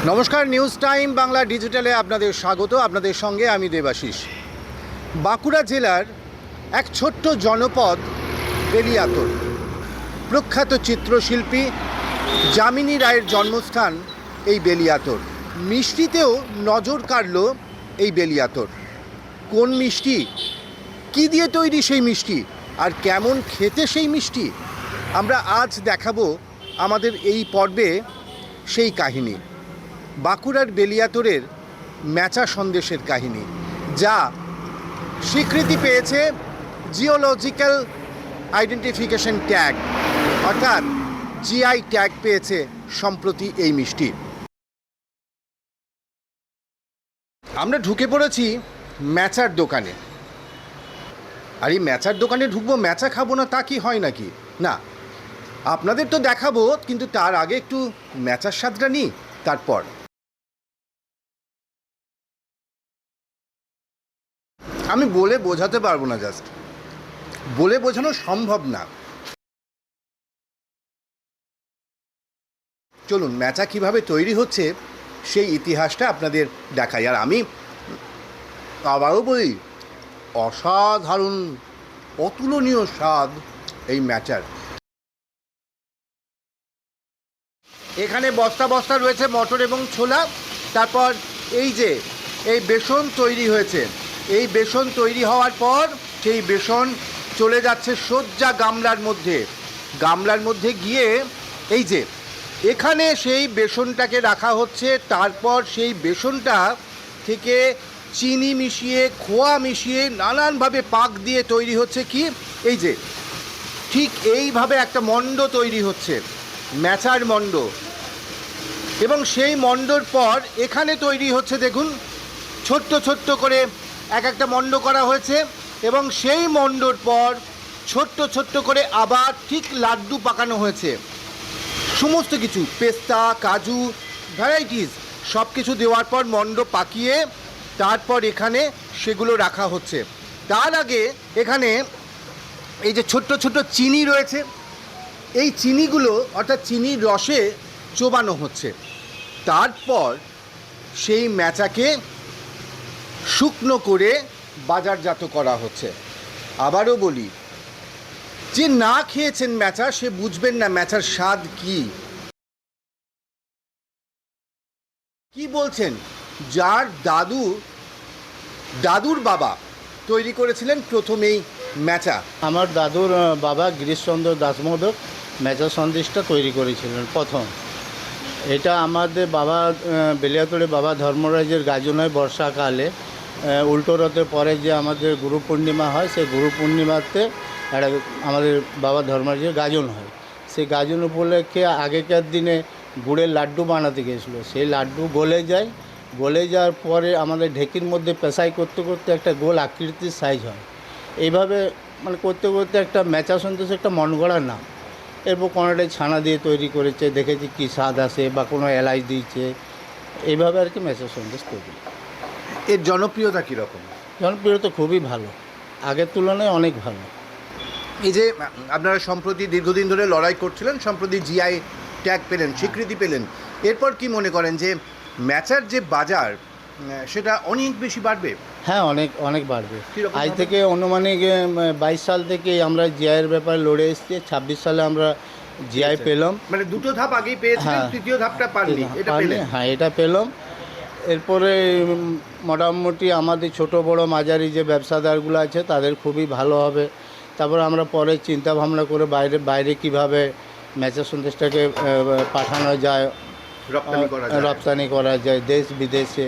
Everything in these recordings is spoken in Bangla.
নমস্কার, নিউজ টাইম বাংলা ডিজিটালে আপনাদের স্বাগত। আপনাদের সঙ্গে আমি দেবাশিস। বাঁকুড়া জেলার এক ছোট্ট জনপদ বেলিয়াতোড়। প্রখ্যাত চিত্রশিল্পী যামিনী রায়ের জন্মস্থান এই বেলিয়াতোড়। মিষ্টিতেও নজর কাড়ল এই বেলিয়াতোড়। কোন মিষ্টি, কী দিয়ে তৈরি সেই মিষ্টি, আর কেমন খেতে সেই মিষ্টি, আমরা আজ দেখাবো আমাদের এই পর্বে সেই কাহিনী। বাঁকুড়ার বেলিয়াতোড়ের ম্যাচা সন্দেশের কাহিনী, যা স্বীকৃতি পেয়েছে জিওলজিক্যাল আইডেন্টিফিকেশন ট্যাগ, অর্থাৎ জিআই ট্যাগ পেয়েছে সম্প্রতি এই মিষ্টি। আমরা ঢুকে পড়েছি ম্যাচার দোকানে। আর এই ম্যাচার দোকানে ঢুকবো, ম্যাচা খাবো না তা কি হয় নাকি? না, আপনাদের তো দেখাবো, কিন্তু তার আগে একটু ম্যাচার স্বাদটা নিই। তারপর আমি বলে বোঝাতে পারবো না, জাস্ট বলে বোঝানো সম্ভব না। চলুন ম্যাচা কিভাবে তৈরি হচ্ছে সেই ইতিহাসটা আপনাদের দেখাই। আর আমি আবারও বলি, অসাধারণ অতুলনীয় স্বাদ এই ম্যাচার। এখানে বস্তা বস্তা রয়েছে মটর এবং ছোলা। তারপর এই যে এই বেসন তৈরি হয়েছে, এই বেসন তৈরি হওয়ার পর সেই বেসন চলে যাচ্ছে সোজা গামলার মধ্যে। গামলার মধ্যে গিয়ে এই যে এখানে সেই বেসনটাকে রাখা হচ্ছে। তারপর সেই বেসনটা থেকে চিনি মিশিয়ে, খোয়া মিশিয়ে, নানানভাবে পাক দিয়ে তৈরি হচ্ছে কি, এই যে ঠিক এইভাবে একটা মণ্ড তৈরি হচ্ছে, ম্যাচার মণ্ড। এবং সেই মণ্ডর পর এখানে তৈরি হচ্ছে, দেখুন ছোট্ট ছোট্ট করে এক একটা মণ্ড করা হয়েছে। এবং সেই মণ্ডর পর ছোট্ট ছোট্ট করে আবার ঠিক লাড্ডু পাকানো হয়েছে। সমস্ত কিছু, পেস্তা, কাজু, ভ্যারাইটিস সব কিছু দেওয়ার পর মণ্ড পাকিয়ে তারপর এখানে সেগুলো রাখা হচ্ছে। তার আগে এখানে এই যে ছোট্ট ছোট্ট চিনি রয়েছে, এই চিনিগুলো অর্থাৎ চিনির রসে চোবানো হচ্ছে। তারপর সেই ম্যাচাকে শুকনো করে বাজারজাত করা হচ্ছে। আবারও বলি, যে না খেয়েছেন ম্যাচা সে বুঝবেন না ম্যাচার স্বাদ কি। কি বলছেন? যার দাদুর বাবা তৈরি করেছিলেন প্রথমেই ম্যাচা। আমার দাদুর বাবা গিরিশচন্দ্র দাসমোদক ম্যাচা সন্দেশটা তৈরি করেছিলেন প্রথম। এটা আমাদের বাবা বেলিয়াতোড়ে বাবা ধর্মরাজের গাজন হয় বর্ষাকালে। উল্টো রথের পরে যে আমাদের গুরু পূর্ণিমা হয়, সেই গুরু পূর্ণিমাতে একটা আমাদের বাবা ধর্মরাজের গাজন হয়। সেই গাজন উপলক্ষে আগেকার দিনে গুড়ের লাড্ডু বানাতে গিয়েছিলো। সেই লাড্ডু গলে যায়, গলে যাওয়ার পরে আমাদের ঢেকির মধ্যে পেশাই করতে করতে একটা গোল আকৃতির সাইজ হয়। এইভাবে মানে করতে করতে একটা ম্যাচা সন্দেশ একটা মন গড়ার নাম। এরপর কোনোটাই ছানা দিয়ে তৈরি করেছে, দেখেছি কী স্বাদ আসে, বা কোনো এলাচ দিয়েছে, এইভাবে আর কি ম্যাচা সন্দেশ তৈরি। এর জনপ্রিয়তা কীরকম? জনপ্রিয়তা খুবই ভালো, আগের তুলনায় অনেক ভালো। এই যে আপনারা সম্প্রতি দীর্ঘদিন ধরে লড়াই করছিলেন, সম্প্রতি জিআই ট্যাগ পেলেন, স্বীকৃতি পেলেন, এরপর কি মনে করেন যে ম্যাচার যে বাজার সেটা অনেক বেশি বাড়বে? হ্যাঁ, অনেক অনেক বাড়বে। আজ থেকে অনুমানিক 22 সাল থেকে আমরা জিআইয়ের ব্যাপারে লড়ে এসেছি। 26 সালে আমরা জিআই পেলাম। মানে দুটো ধাপ আগেই পেয়েছিলেন, তৃতীয় ধাপটা পারলি, এটা পেলেন? হ্যাঁ, এটা পেলাম। এরপরে মোটামুটি আমাদের ছোট বড় মাঝারি যে ব্যবসাদারগুলো আছে তাদের খুবই ভালো হবে। তারপর আমরা পরে চিন্তা ভাবনা করে বাইরে কিভাবে ম্যাচা সন্দেশটাকে পাঠানো যায়, রপ্তানি করা যায় দেশ বিদেশে।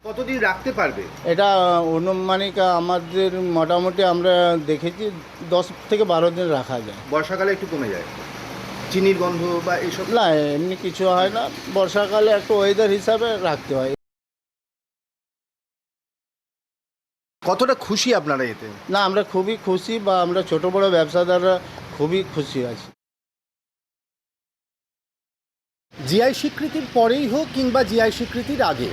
কতদিন রাখতে পারবে এটা? অনুমানিক আমাদের মোটামুটি আমরা দেখেছি 10 থেকে 12 দিন রাখা যায়। বর্ষাকালে একটু কমে যায় চিনির গন্ধ বা এইসব? না, এমনি কিছু হয় না, বর্ষাকালে একটু ওয়েদার হিসাবে রাখতে হয়। কতটা খুশি আপনারা এতে? না, আমরা খুবই খুশি, বা আমরা ছোট বড় ব্যবসাদাররা খুবই খুশি আছি। জিআই স্বীকৃতির পরেই হোক কিংবা জিআই স্বীকৃতির আগে,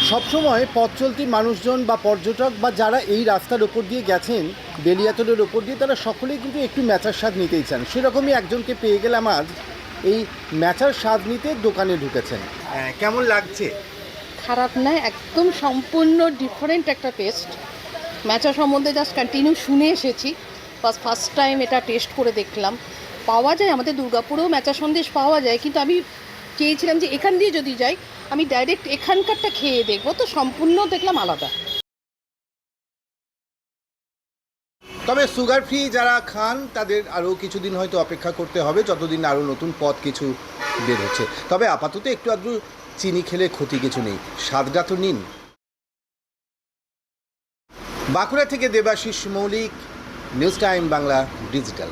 সবসময় পথ চলতি মানুষজন বা পর্যটক বা যারা এই রাস্তার ওপর দিয়ে গেছেন, বেলিয়াতোড়ের ওপর দিয়ে, তারা সকলেই কিন্তু একটু ম্যাচার স্বাদ নিতেই চান। সেরকমই একজনকে পেয়ে গেলাম আজ এই ম্যাচার স্বাদ নিতে দোকানে ঢুকেছেন। কেমন লাগছে? খারাপ নয়, একদম সম্পূর্ণ ডিফারেন্ট একটা টেস্ট। ম্যাচা সম্বন্ধে জাস্ট কন্টিনিউ শুনে এসেছি, ফার্স্ট টাইম এটা টেস্ট করে দেখলাম। পাওয়া যায় আমাদের দুর্গাপুরেও ম্যাচা সন্দেশ পাওয়া যায়, কিন্তু আমি চেয়েছিলাম যে এখান দিয়ে যদি যাই আমি ডাইরেক্ট এখানকারটা খেয়ে দেখবো, তো সম্পূর্ণ দেখলাম আলাদা। তবে সুগার ফ্রি যারা খান তাদের আরও কিছুদিন হয়তো অপেক্ষা করতে হবে, যতদিন আরও নতুন পদ কিছু বের হচ্ছে। তবে আপাতত একটু আধটু চিনি খেলে ক্ষতি কিছু নেই, স্বাদটা তো নিন। বাঁকুড়া থেকে দেবাশিস মৌলিক, নিউজ টাইম বাংলা ডিজিটাল।